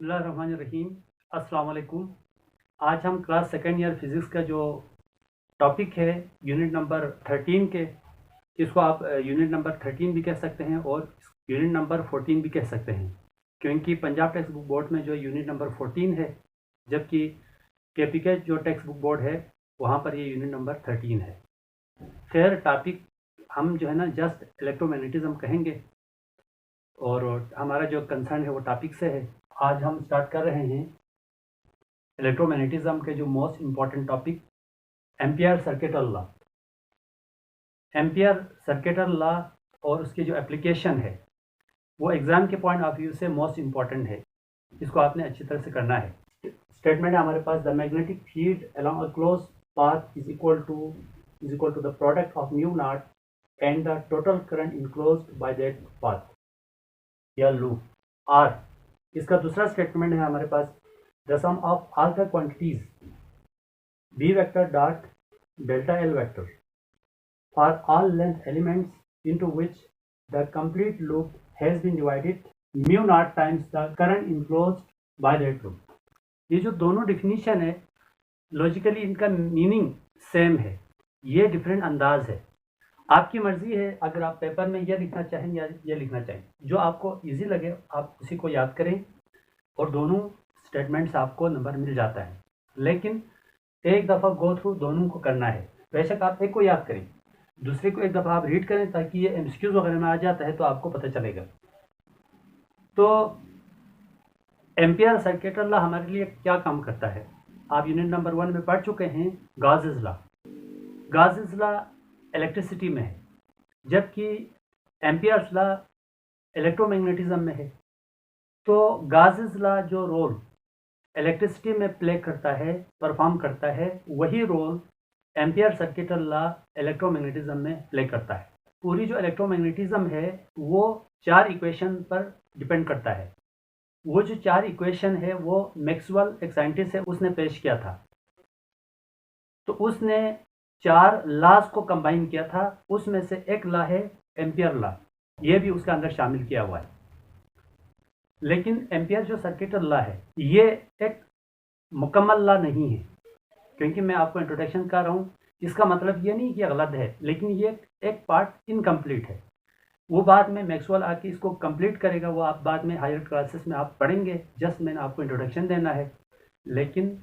बिस्मिल्लाहिर्रहमानिर्रहीम। अस्सलाम वालेकुम। आज हम क्लास सेकेंड ईयर फिज़िक्स का जो टॉपिक है यूनिट नंबर 13 के, इसको आप यूनिट नंबर 13 भी कह सकते हैं और यूनिट नंबर 14 भी कह सकते हैं, क्योंकि पंजाब टेक्स्ट बुक बोर्ड में जो यूनिट नंबर 14 है, जबकि केपीके जो टेक्स्ट बुक बोर्ड है वहाँ पर ये यूनिट नंबर 13 है। खैर, टॉपिक हम जो है ना जस्ट इलेक्ट्रोमैग्नेटिज्म कहेंगे और हमारा जो कंसर्न है वो टॉपिक से है। आज हम स्टार्ट कर रहे हैं इलेक्ट्रोमैग्नेटिज्म के जो most important topic, ampere circuital law. Ampere circuital law और उसकी जो एप्लीकेशन है वो एग्ज़ाम के पॉइंट ऑफ व्यू से मोस्ट इम्पॉर्टेंट है। इसको आपने अच्छी तरह से करना है। स्टेटमेंट है हमारे पास, the magnetic field along a close path is equal to the product of mu naught and the total current enclosed by that path या लूप आर। इसका दूसरा स्टेटमेंट है हमारे पास, the sum of all the quantities B vector dot delta L vector for all length elements into which the complete loop has been divided mu naught times the current enclosed by that loop. ये जो दोनों definition है, logically इनका meaning same है, ये different अंदाज है। आपकी मर्जी है, अगर आप पेपर में यह लिखना चाहें या ये लिखना चाहें, जो आपको इजी लगे आप उसी को याद करें और दोनों स्टेटमेंट्स आपको नंबर मिल जाता है। लेकिन एक दफ़ा गो थ्रू दोनों को करना है। बेशक आप एक को याद करें, दूसरे को एक दफ़ा आप रीड करें, ताकि ये एमसीक्यूज वगैरह में आ जाता है तो आपको पता चलेगा। तो एम्पियर सर्किटल लॉ हमारे लिए क्या काम करता है, आप यूनिट नंबर 1 में पढ़ चुके हैं। Gauss's law, Gauss's law electricity में है, जबकि एम्पियर्स लॉ इलेक्ट्रोमैग्नेटिज्म में है। तो गॉसेस लॉ जो रोल इलेक्ट्रिसिटी में प्ले करता है, परफॉर्म करता है, वही role Ampere circuital law electromagnetism में प्ले करता है। पूरी जो इलेक्ट्रोमैग्नेटिज्म है वो 4 इक्वेशन पर डिपेंड करता है। वो जो 4 इक्वेशन है वो मैक्सवेल, एक साइंटिस्ट है, उसने पेश किया था। तो उसने 4 लॉज को कंबाइन किया था, उसमें से एक लॉ है एम्पियर लॉ, ये भी उसके अंदर शामिल किया हुआ है। लेकिन एम्पियर जो सर्किटल लॉ है ये एक मुकम्मल लॉ नहीं है, क्योंकि मैं आपको इंट्रोडक्शन कर रहा हूँ। इसका मतलब ये नहीं कि गलत है, लेकिन ये एक पार्ट इनकम्प्लीट है। वो बाद में मैक्सवेल आके इसको कंप्लीट करेगा, वो आप बाद में हायर क्लासेस में आप पढ़ेंगे। जस्ट मैंने आपको इंट्रोडक्शन देना है, लेकिन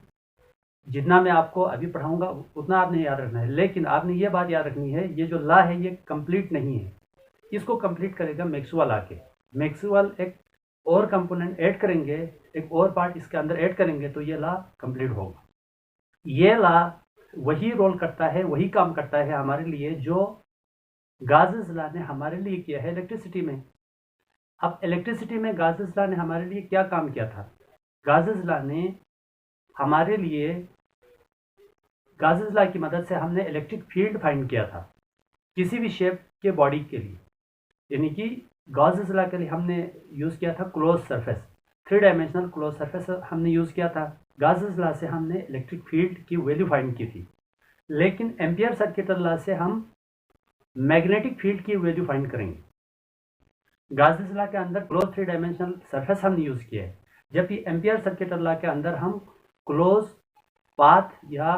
जितना मैं आपको अभी पढ़ाऊंगा उतना आपने याद रखना है। लेकिन आपने ये बात याद रखनी है, ये जो लॉ है ये कंप्लीट नहीं है, इसको कंप्लीट करेगा मैक्सवेल आके। मैक्सवेल एक और कंपोनेंट ऐड करेंगे, एक और पार्ट इसके अंदर ऐड करेंगे, तो ये लॉ कंप्लीट होगा। ये लॉ वही रोल करता है, वही काम करता है हमारे लिए जो गॉसेस लॉ ने हमारे लिए किया है इलेक्ट्रिसिटी में। अब इलेक्ट्रिसिटी में गॉसेस लॉ ने हमारे लिए क्या काम किया था? गॉसेस लॉ ने हमारे लिए, गॉसेस लॉ की मदद से हमने इलेक्ट्रिक फील्ड फाइंड किया था किसी भी शेप के बॉडी के लिए। यानी कि गॉसेस लॉ के लिए हमने यूज़ किया था close surface, 3 dimensional close surface हमने यूज़ किया था। गॉसेस लॉ से हमने इलेक्ट्रिक फील्ड की वैल्यू फाइंड की थी। लेकिन एम्पियर सर्किटल लॉ से हम मैग्नेटिक फील्ड की वैल्यू फाइंड करेंगे। गॉसेस लॉ के अंदर क्लोज 3 डायमेंशनल सरफेस हमने यूज़ किया है, जबकि एम्पियर सर्किटल लॉ के अंदर हम क्लोज पाथ या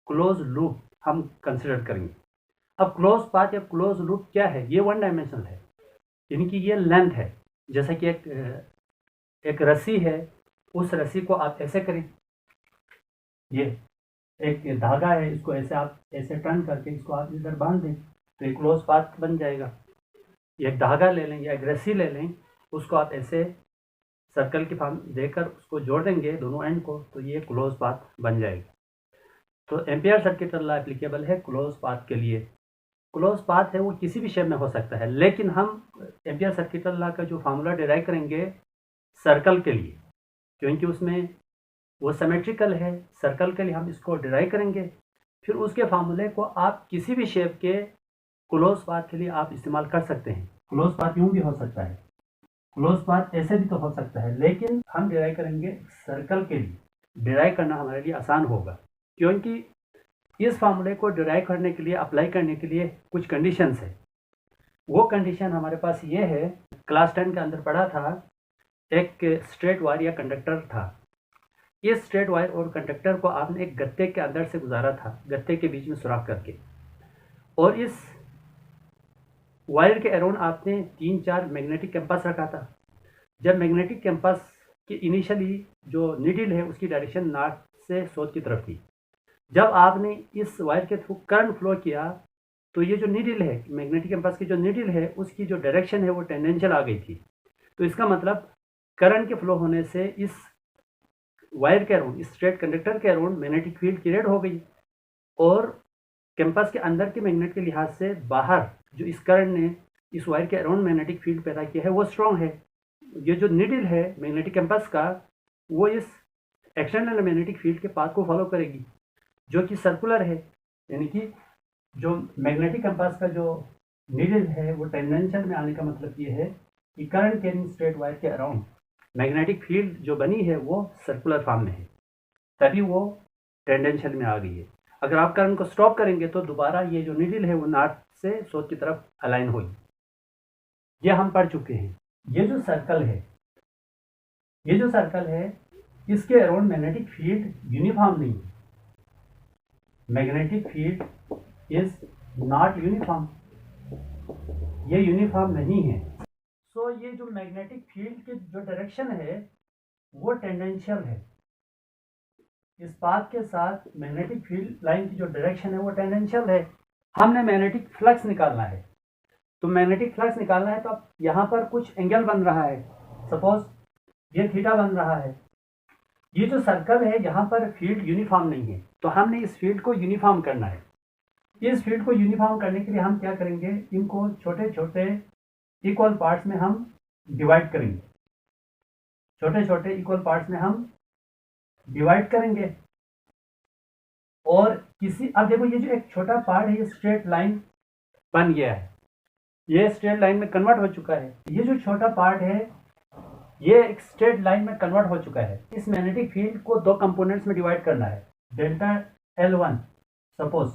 क्लोज लूप हम कंसिडर करेंगे। अब क्लोज पाथ या क्लोज लूप क्या है? ये 1 डायमेंशनल है, यानी कि ये लेंथ है। जैसे कि एक रस्सी है, उस रस्सी को आप ऐसे करें, ये एक धागा है, इसको ऐसे आप ऐसे टर्न करके इसको आप इधर बांध दें तो एक क्लोज पाथ बन जाएगा। एक धागा ले लें या एक रस्सी ले लें, उसको आप ऐसे सर्कल की फॉर्म देकर उसको जोड़ देंगे दोनों एंड को, तो ये क्लोज पाथ बन जाएगा। तो एम्पियर सर्किटल लॉ एप्लीकेबल है क्लोज पाथ के लिए। क्लोज पाथ है वो किसी भी शेप में हो सकता है, लेकिन हम एम्पियर सर्किटल लॉ का जो फार्मूला डिराइव करेंगे सर्कल के लिए, क्योंकि उसमें वो सिमेट्रिकल है, सर्कल के लिए हम इसको डिराइव करेंगे। फिर उसके फार्मूले को आप किसी भी शेप के क्लोज पाथ के लिए आप इस्तेमाल कर सकते हैं। क्लोज पाथ यूँ भी हो सकता है, क्लोज पाथ ऐसे भी तो हो सकता है, लेकिन हम डिराइव करेंगे सर्कल के लिए। डिराइव करना हमारे लिए आसान होगा, क्योंकि इस फार्मूले को डिराइव करने के लिए, अप्लाई करने के लिए कुछ कंडीशंस है। वो कंडीशन हमारे पास ये है, क्लास 10 के अंदर पढ़ा था एक स्ट्रेट वायर या कंडक्टर था। इस स्ट्रेट वायर और कंडक्टर को आपने एक गत्ते के अंदर से गुजारा था, गत्ते के बीच में सुराख करके, और इस वायर के अराउंड आपने 3-4 मैग्नेटिक कंपास रखा था। जब मैग्नेटिक कंपास की इनिशियली जो नीडल है उसकी डायरेक्शन नॉर्थ से साउथ की तरफ थी, जब आपने इस वायर के थ्रू करंट फ्लो किया तो ये जो नीडल है, मैग्नेटिक कंपास की जो नीडल है, उसकी जो डायरेक्शन है वो टेंजेंशियल आ गई थी। तो इसका मतलब करंट के फ्लो होने से इस वायर के अराउंड, इस स्ट्रेट कंडक्टर के अराउंड मैग्नेटिक फील्ड क्रिएट हो गई, और कैंपस के अंदर के मैग्नेट के लिहाज से बाहर जो इस करंट ने इस वायर के अराउंड मैग्नेटिक फील्ड पैदा किया है वो स्ट्रॉन्ग है। ये जो नीडल है मैग्नेटिक कैंपस का, वो इस एक्सटर्नल मैग्नेटिक फील्ड के पाथ को फॉलो करेगी जो कि सर्कुलर है, यानी कि जो मैग्नेटिक कंपास का जो नीडल है वो टेंजेंशियल में आने का मतलब ये है कि करंट कैरिंग स्ट्रेट वायर के अराउंड मैग्नेटिक फील्ड जो बनी है वो सर्कुलर फॉर्म में है, तभी वो टेंजेंशियल में आ गई है। अगर आप करंट को स्टॉप करेंगे तो दोबारा ये जो नीडल है वो नॉर्थ से साउथ की तरफ अलाइन होगी। ये हम पढ़ चुके हैं। ये जो सर्कल है, ये जो सर्कल है, इसके अराउंड मैग्नेटिक फील्ड यूनिफॉर्म नहीं है। Magnetic field is not uniform, ये यूनिफॉर्म नहीं है। सो ये जो मैग्नेटिक फील्ड की जो डायरेक्शन है वो टेंडेंशियल है। इस पाथ के साथ मैग्नेटिक फील्ड लाइन की जो डायरेक्शन है वो टेंडेंशियल है। हमने मैग्नेटिक फ्लक्स निकालना है, तो मैग्नेटिक फ्लक्स निकालना है तो अब यहाँ पर कुछ एंगल बन रहा है, सपोज ये थीटा बन रहा है। ये जो सर्कल है यहाँ पर फील्ड यूनिफॉर्म नहीं है, तो हमने इस फील्ड को यूनिफॉर्म करना है। इस फील्ड को यूनिफॉर्म करने के लिए हम क्या करेंगे, इनको छोटे छोटे इक्वल पार्ट्स में हम डिवाइड करेंगे, छोटे छोटे इक्वल पार्ट्स में हम डिवाइड करेंगे। और किसी, अब देखो ये जो एक छोटा पार्ट है ये स्ट्रेट लाइन बन गया है, ये स्ट्रेट लाइन में कन्वर्ट हो चुका है। ये जो छोटा पार्ट है ये एक स्ट्रेट लाइन में कन्वर्ट हो चुका है। इस मैग्नेटिक फील्ड को दो कंपोनेंट्स में डिवाइड करना है, डेल्टा L1 सपोज,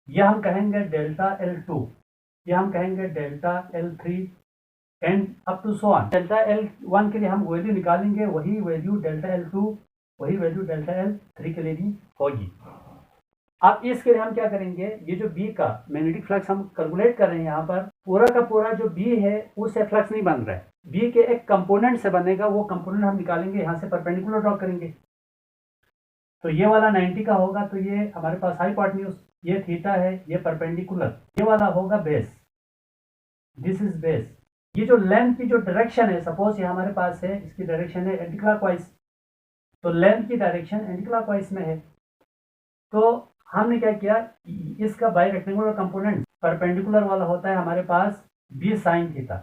यह हम कहेंगे डेल्टा L2, यह हम कहेंगे delta L3 and up to so on. Delta L1 के लिए हम वैल्यू निकालेंगे, वही वैल्यू डेल्टा L2, वही वैल्यू डेल्टा L3 के लिए भी होगी। अब इसके लिए हम क्या करेंगे, ये जो B का मैग्नेटिक फ्लक्स हम कैलकुलेट कर रहे हैं, यहाँ पर पूरा का पूरा जो B है उससे फ्लक्स नहीं बन रहा है, B के एक कंपोनेंट से बनेगा। वो कंपोनेंट हम निकालेंगे, यहाँ से परपेंडिकुलर ड्रॉ करेंगे, तो ये वाला 90 का होगा, तो ये हमारे पास हाइपोटेन्यूज, ये थीटा है, ये परपेंडिकुलर, ये वाला होगा बेस, दिस इज बेस। ये जो लेंथ की जो डायरेक्शन है, सपोज ये हमारे पास है, इसकी डायरेक्शन है एंटी क्लॉकवाइज, तो लेंथ की डायरेक्शन एंटी क्लॉकवाइज में है। तो हमने क्या किया, इसका बाई रेक्टेंगुलर कंपोनेंट परपेंडिकुलर वाला होता है हमारे पास बी साइन थीटा,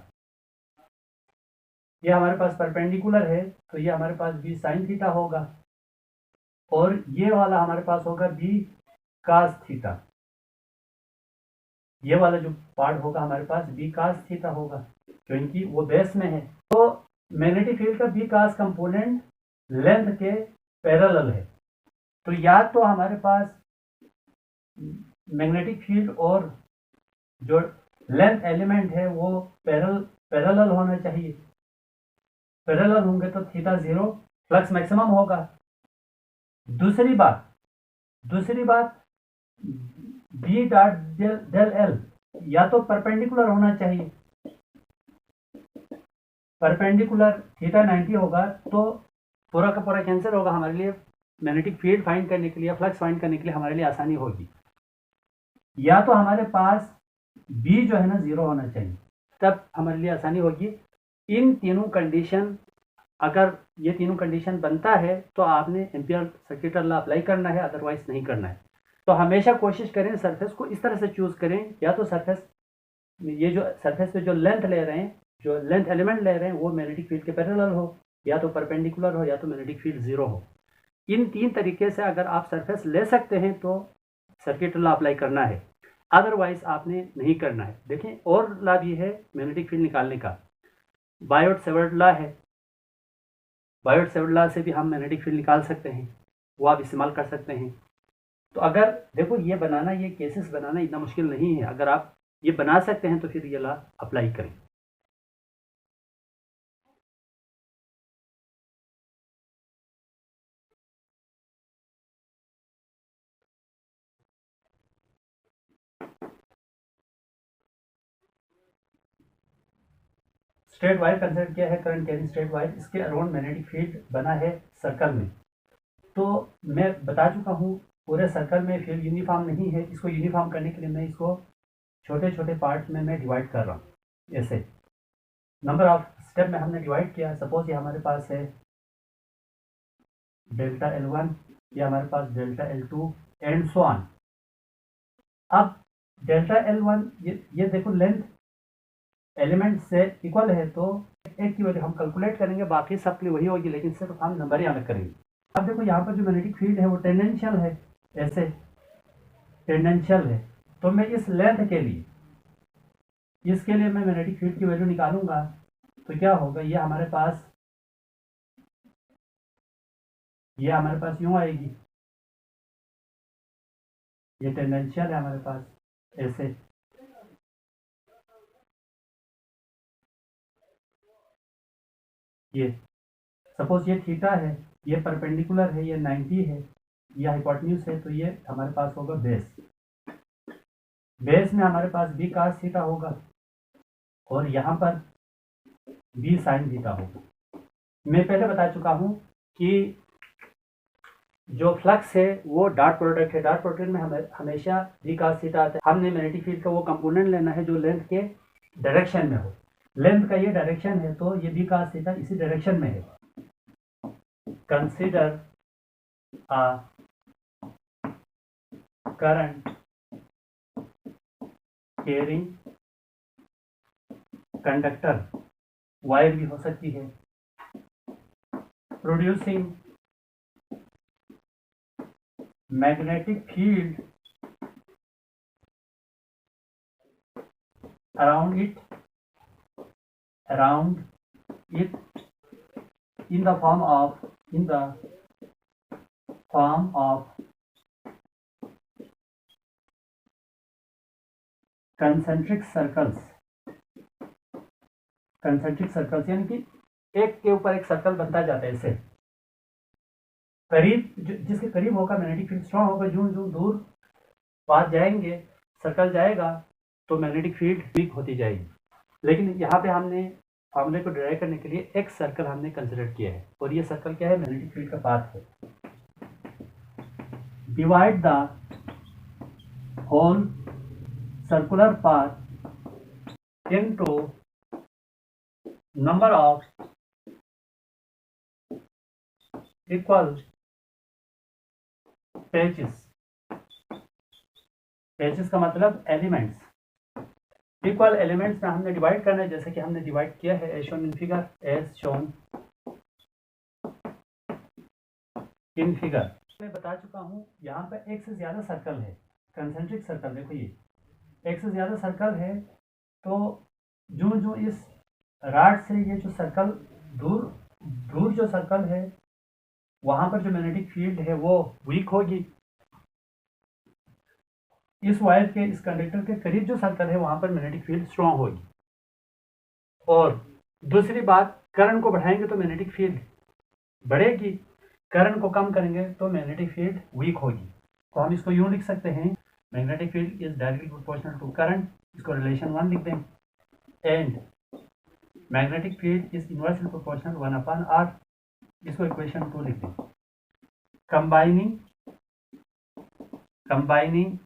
ये हमारे पास परपेंडिकुलर है तो ये हमारे पास बी साइन थीटा होगा, और ये वाला हमारे पास होगा बी कास थीटा, ये वाला जो पार्ट होगा हमारे पास बी कास थीटा होगा क्योंकि वो बेस में है। तो मैग्नेटिक फील्ड का बी कास कंपोनेंट लेंथ के पैरेलल है, तो या तो हमारे पास मैग्नेटिक फील्ड और जो लेंथ एलिमेंट है वो पैरेलल होना चाहिए, पैरेलल होंगे तो थीटा 0, फ्लक्स मैक्सिमम होगा। दूसरी बात बी डॉट डेल एल या तो परपेंडिकुलर होना चाहिए, परपेंडिकुलर थीटा 90 होगा तो पूरा का पूरा कैंसिल होगा, हमारे लिए मैग्नेटिक फील्ड फाइंड करने के लिए, फ्लक्स फाइंड करने के लिए हमारे लिए आसानी होगी। या तो हमारे पास बी जो है ना 0 होना चाहिए, तब हमारे लिए आसानी होगी। इन तीनों कंडीशन, अगर ये तीनों कंडीशन बनता है तो आपने एम्पियर सर्किट लॉ अप्लाई करना है, अदरवाइज नहीं करना है। तो हमेशा कोशिश करें सरफेस को इस तरह से चूज करें, या तो सरफेस, ये जो सरफेस पे जो लेंथ ले रहे हैं, जो लेंथ एलिमेंट ले रहे हैं वो मैग्नेटिक फील्ड के पैरेलल हो, या तो परपेंडिकुलर हो, या तो मैग्नेटिक फील्ड 0 हो। इन तीन तरीके से अगर आप सरफेस ले सकते हैं तो सर्किट लॉ अप्लाई करना है, अदरवाइज आपने नहीं करना है। देखें और लॉ भी है मैग्नेटिक फील्ड निकालने का, बायोट-सेवर्ट लॉ है, बायोट-सेवर्ट लॉ से भी हम मैग्नेटिक फील्ड निकाल सकते हैं, वो आप इस्तेमाल कर सकते हैं। तो अगर देखो ये बनाना, ये केसेस बनाना इतना मुश्किल नहीं है, अगर आप ये बना सकते हैं तो फिर ये लॉ अप्लाई करें। स्ट्रेट वायर कंसिडर किया है, करंट कैरिंग स्ट्रेट वायर, इसके अराउंड मैग्नेटिक फील्ड बना है सर्कल में। तो मैं बता चुका हूँ पूरे सर्कल में फील्ड यूनिफॉर्म नहीं है, इसको यूनिफॉर्म करने के लिए मैं इसको छोटे छोटे पार्ट में मैं डिवाइड कर रहा हूँ। ऐसे नंबर ऑफ स्टेप में हमने डिवाइड किया। सपोज ये हमारे पास है डेल्टा L1, ये हमारे पास delta L2 and so on. अब डेल्टा L1 ये देखो लेंथ एलिमेंट से इक्वल है, तो एक की वैल्यू हम कैलकुलेट करेंगे, बाकी सब के लिए वही होगी, लेकिन सिर्फ हम नंबर ही अलग करेंगे। अब देखो यहाँ पर जो मैग्नेटिक फील्ड है वो टेंडेंशियल है, ऐसे टेंडेंशियल है। तो मैं इस लेंथ के लिए, इसके लिए मैं मैग्नेटिक फील्ड की वैल्यू निकालूंगा, तो क्या होगा, ये हमारे पास यूं आएगी, ये टेंडेंशियल है हमारे पास ऐसे। ये सपोज ये थीटा है, ये परपेंडिकुलर है, ये 90 है, ये हाइपोटेन्यूज है, तो ये हमारे पास होगा बेस। बेस में हमारे पास बी cos थीटा होगा और यहाँ पर बी sin थीटा होगा। मैं पहले बता चुका हूँ कि जो फ्लक्स है वो डॉट प्रोडक्ट है, डॉट प्रोडक्ट में हमेशा बी cos थीटा आता है। हमने मैग्नेटिक फील्ड का वो कंपोनेंट लेना है जो लेंथ के डायरेक्शन में हो। लेंथ का ये डायरेक्शन है, तो ये बी cos थीटा इसी डायरेक्शन में है। Consider a current carrying conductor, wire भी हो सकती है, producing magnetic field around it in the form of concentric circles, यानी कि एक के ऊपर एक सर्कल बनता जाता है ऐसे। करीब जिसके करीब होगा मैग्नेटिक फील्ड स्ट्रांग होगा, जो दूर पास जाएंगे सर्कल जाएगा तो मैग्नेटिक फील्ड वीक होती जाएगी। लेकिन यहाँ पे हमने फॉर्मूले को डिराइव करने के लिए एक सर्कल हमने कंसिडर किया है, और ये सर्कल क्या है, मैग्नेटिक फील्ड का पाथ है। Divide the whole circular path into number of equal patches. Patches का मतलब एलिमेंट्स। इक्वल एलिमेंट्स में हमने डिवाइड करना है, जैसे कि हमने डिवाइड किया है एज शोन इन फिगर। मैं बता चुका हूँ यहाँ पर एक से ज़्यादा सर्कल है, कंसेंट्रिक सर्कल। देखो ये एक से ज़्यादा सर्कल है, तो जो इस राड से ये जो सर्कल दूर जो सर्कल है वहाँ पर जो मैग्नेटिक फील्ड है वो वीक होगी। इस वायर के, इस कंडक्टर के करीब जो सर्कल है वहाँ पर मैग्नेटिक फील्ड स्ट्रॉन्ग होगी। और दूसरी बात, करंट को बढ़ाएंगे तो मैग्नेटिक फील्ड बढ़ेगी, करंट को कम करेंगे तो मैग्नेटिक फील्ड वीक होगी। तो हम इसको यूँ लिख सकते हैं, magnetic field is directly proportional to current, इसको रिलेशन 1 लिख दें, and magnetic field is inversely proportional 1/r, इसको इक्वेशन 2 लिख दें। कंबाइनिंग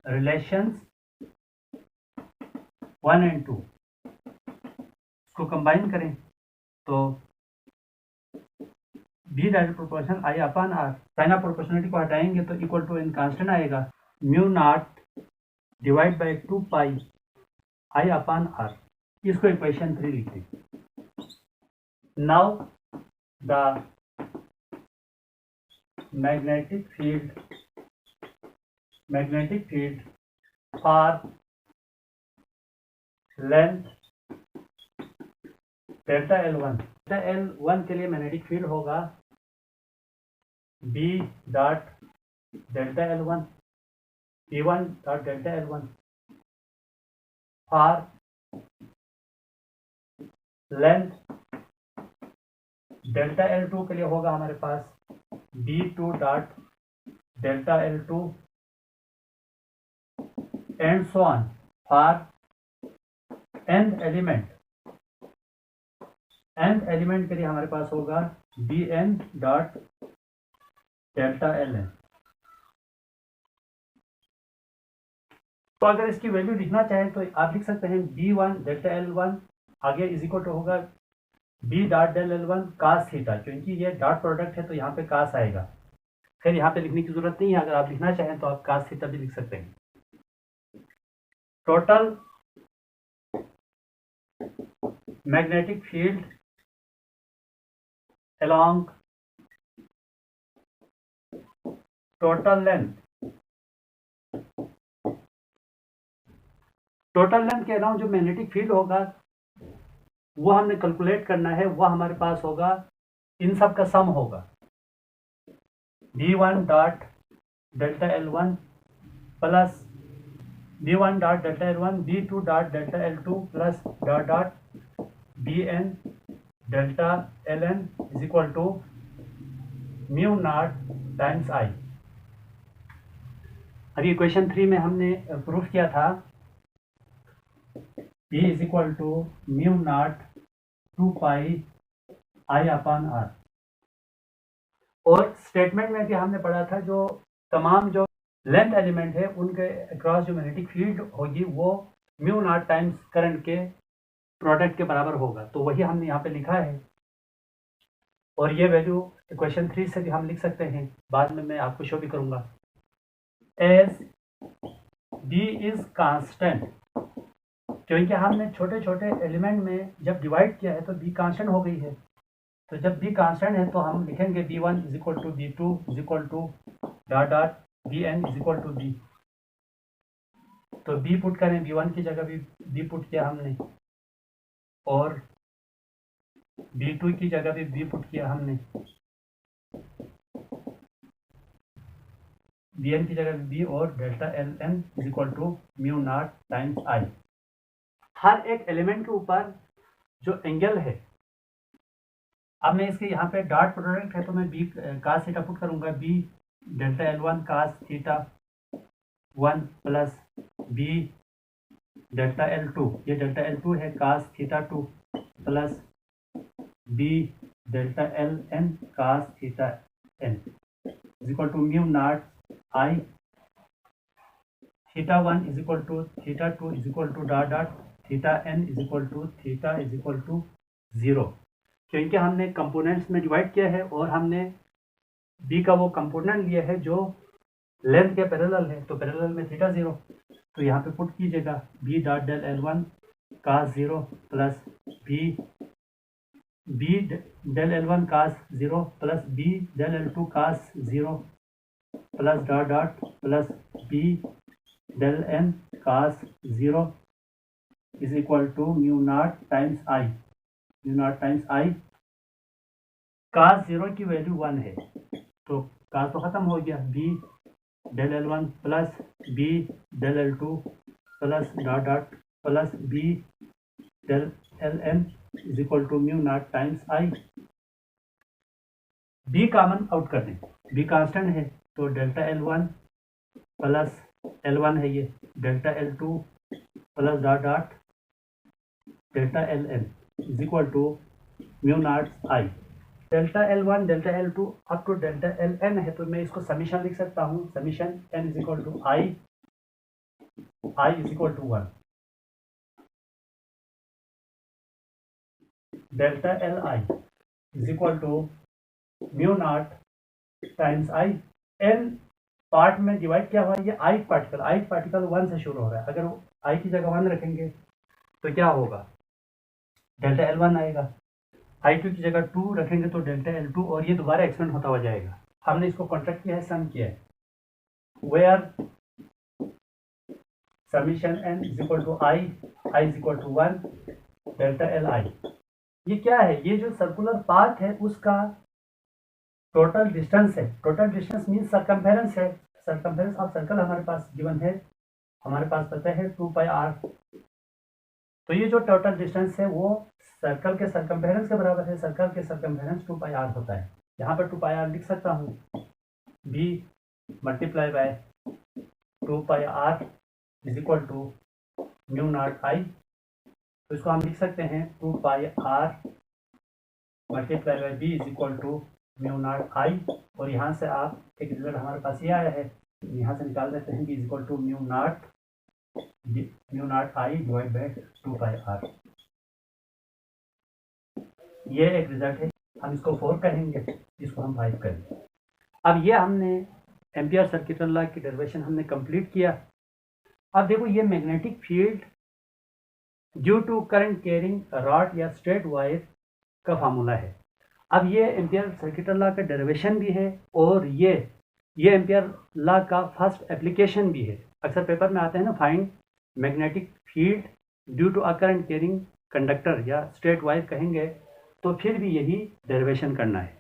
रिलेशंस 1 and 2, इसको कंबाइन करें तो B direct proportional I/r। Sign of proportionality को हटाएंगे तो इक्वल टू इन कांस्टेंट आएगा, mu naught divide by 2 pi I/r, इसको इक्वेशन 3 लिख दें। Now the magnetic field for length delta L1 के लिए मैग्नेटिक फील्ड होगा B dot delta L1, P1 dot delta L1। For length delta L2 के लिए होगा हमारे पास B2 dot delta L2 and so on for nth element nth element के लिए हमारे पास होगा bn डॉट डेल्टा ln। तो अगर इसकी वैल्यू लिखना चाहें तो आप लिख सकते हैं b1 डेल्टा l1 आगे इज इक्वल टू होगा b dot del l1 cos theta, क्योंकि ये डॉट प्रोडक्ट है तो यहाँ पे कास आएगा। खैर यहाँ पे लिखने की जरूरत नहीं है, अगर आप लिखना चाहें तो आप कास थीटा भी लिख सकते हैं। Total magnetic field along total length के अराउंड जो मैग्नेटिक फील्ड होगा वो हमने कैलकुलेट करना है। वो हमारे पास होगा, इन सब का सम होगा b1 dot delta l1 plus b1 dot delta l1 b2 dot delta l2 plus dot dot bn delta ln is equal to mu naught times i। अब ये क्वेश्चन 3 में हमने प्रूफ किया था b is equal to mu naught 2 pi i upon r। और statement में भी हमने पढ़ा था जो तमाम जो लेंथ एलिमेंट है उनके अक्रॉस जो मैग्नेटिक फील्ड होगी वो म्यू नॉट टाइम्स करंट के प्रोडक्ट के बराबर होगा। तो वही हमने यहाँ पे लिखा है और ये वैल्यू क्वेश्चन 3 से भी हम लिख सकते हैं, बाद में मैं आपको शो भी करूँगा। एज b इज कांस्टेंट, क्योंकि हमने छोटे छोटे एलिमेंट में जब डिवाइड किया है तो b कांस्टेंट हो गई है। तो जब b कांस्टेंट है तो हम लिखेंगे b1 is equal to b2 is equal to dot dot bn is equal to b। तो b पुट करें, b1 की जगह भी b पुट किया हमने और b2 की जगह भी b पुट किया हमने, bn की जगह भी b और delta ln is equal to mu naught times i। हर एक एलिमेंट के ऊपर जो एंगल है, अब मैं इसके यहाँ पे डॉट प्रोडक्ट है तो मैं b कास थीटा पुट करूँगा, b delta l1 cos theta 1 plus b delta l2, ये डेल्टा l2 है cos theta 2 plus b delta ln cos theta n is equal to mu naught i। Theta 1 is equal to theta 2 is equal to dot dot theta n is equal to theta is equal to 0, क्योंकि हमने components में divide किया है और हमने b का वो component लिया है जो लेंथ के पैरेलल है, तो पैरेलल में थीटा 0। तो यहाँ पे पुट कीजिएगा b dot del l1 cos 0 plus b del l1 cos 0 plus b del l2 cos 0 plus dot dot plus b del n cos 0 is equal to mu naught times i। Mu naught times i, cos 0 की value 1 है तो कास तो खत्म हो गया, b del l1 plus b del l2 plus dot dot plus b del ln is equal to mu naught times i। b common out कर दें, b constant है तो डेल्टा l1 प्लस l1 है ये, delta l2 plus dot dot delta ln is equal to mu naught i। Delta l1 delta l2 up to delta ln है तो मैं इसको समीशन लिख सकता हूँ, summation n is equal to i is equal to 1 delta li is equal to mu naught times i। n part में divide किया हुआ है, ये ith पार्टिकल 1 से शुरू हो रहा है। अगर i की जगह 1 रखेंगे तो क्या होगा, डेल्टा l1 आएगा, i2 की जगह 2 रखेंगे तो डेल्टा l2 और ये दोबारा एक्सपेंड होता हुआ जाएगा। हमने इसको कॉन्ट्रैक्ट किया है, सम किया है, where summation n is equal to i is equal to 1 delta li। ये क्या है, ये जो सर्कुलर पाथ है उसका टोटल डिस्टेंस है। टोटल डिस्टेंस मीन्स सरकमफेरेंस है, सरकमफेरेंस ऑफ सर्कल हमारे पास गिवन है, हमारे पास पता है 2 पाई r। तो ये जो टोटल डिस्टेंस है वो सर्कल के सरकमफेरेंस के बराबर है, सर्कल के सरकमफेरेंस 2 पाई r होता है। यहाँ पर 2 पाई r लिख सकता हूँ, b multiply by 2 pi r is equal to mu naught i। तो इसको हम लिख सकते हैं 2 pi r multiply by B is equal to mu naught I, और यहाँ से आप एक रिजल्ट हमारे पास ये आया है, यहाँ से निकाल देते हैं B is equal to mu naught I divide by 2πr। ये एक रिजल्ट है, हम इसको 4 कहेंगे, इसको हम 5 करेंगे। अब ये हमने एम्पियर सर्किटल लॉ की डेरिवेशन हमने कंप्लीट किया। अब देखो ये magnetic field due to current carrying rod या स्ट्रेट वायर का फार्मूला है। अब ये एम्पियर सर्किटल लॉ का डेरिवेशन भी है और ये एम्पियर लॉ का फर्स्ट एप्लीकेशन भी है। अक्सर पेपर में आते हैं ना, find magnetic field due to a current carrying conductor या स्ट्रेट वायर कहेंगे, तो फिर भी यही डेरिवेशन करना है।